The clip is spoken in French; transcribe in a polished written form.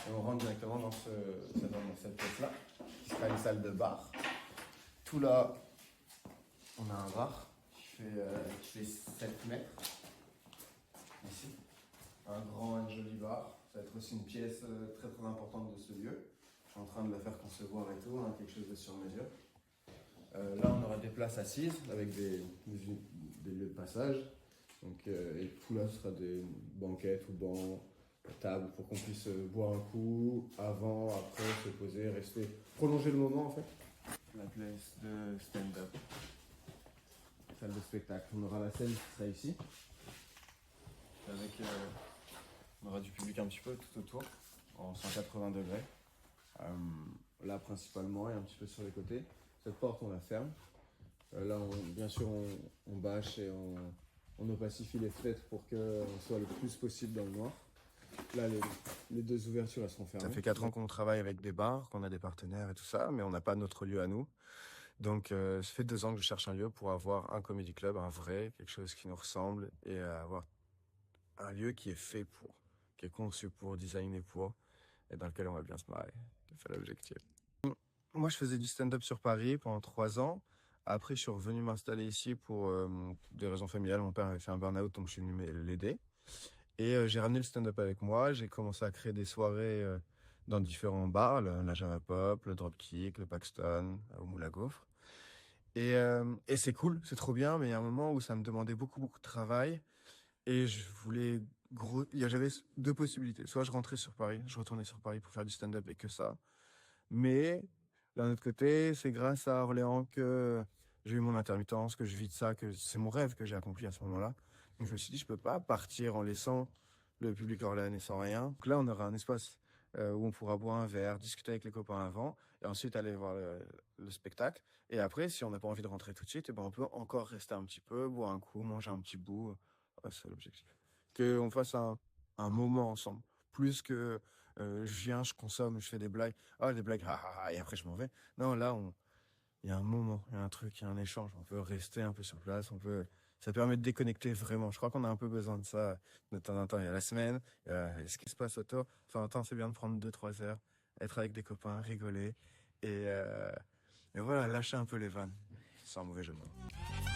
Et on rentre directement dans cette pièce-là, qui sera une salle de bar. Tout là, on a un bar qui fait 7 mètres. Ici, un grand et joli bar. Ça va être aussi une pièce très très importante de ce lieu. Je suis en train de la faire concevoir et tout, hein, quelque chose de sur mesure. Là, on aura des places assises avec des lieux de passage. Donc, et tout là, ce sera des banquettes ou bancs, tables pour qu'on puisse boire un coup, avant, après, se poser, rester, prolonger le moment en fait. La place de stand-up, salle de spectacle. On aura la scène qui sera ici. Avec, on aura du public un petit peu tout autour, en 180 degrés. Là principalement et un petit peu sur les côtés. Cette porte on la ferme. Là bien sûr on bâche et on opacifie les fenêtres pour qu'on soit le plus possible dans le noir. Là les deux ouvertures elles seront fermées. Ça fait 4 ans qu'on travaille avec des bars, qu'on a des partenaires et tout ça, mais on n'a pas notre lieu à nous. Donc ça fait 2 ans que je cherche un lieu pour avoir un comedy club, un vrai, quelque chose qui nous ressemble et avoir un lieu qui est fait pour, qui est conçu pour, designé pour, et dans lequel on va bien se marrer. C'est l'objectif. Moi, je faisais du stand-up sur Paris pendant 3 ans. Après, je suis revenu m'installer ici pour des raisons familiales. Mon père avait fait un burn-out, donc je suis venu l'aider. Et j'ai ramené le stand-up avec moi. J'ai commencé à créer des soirées dans différents bars, la Java Pop, le Dropkick, le Paxton, au Moule à Gaufre. Et c'est cool, c'est trop bien, mais il y a un moment où ça me demandait beaucoup de travail. Et je voulais j'avais 2 possibilités. Soit je rentrais sur Paris, je retournais sur Paris pour faire du stand-up et que ça. Mais d'un autre côté, c'est grâce à Orléans que j'ai eu mon intermittence, que je vis de ça, que c'est mon rêve que j'ai accompli à ce moment-là. Donc je me suis dit, je peux pas partir en laissant le public orléanais sans rien. Donc là, on aura un espace où on pourra boire un verre, discuter avec les copains avant, et ensuite aller voir le spectacle. Et après, si on n'a pas envie de rentrer tout de suite, eh ben on peut encore rester un petit peu, boire un coup, manger un petit bout. Ouais, c'est l'objectif. Qu'on fasse un moment ensemble. Plus que je viens, je consomme, je fais des blagues. Ah, des blagues, et après je m'en vais. Non, là, il y a un moment, il y a un truc, il y a un échange. On peut rester un peu sur place, ça permet de déconnecter vraiment. Je crois qu'on a un peu besoin de ça de temps en temps. Il y a la semaine, il y a ce qui se passe autour. De temps en temps, c'est bien de prendre 2-3 heures, être avec des copains, rigoler. Et voilà, lâcher un peu les vannes. Sans mauvais jeu de mots.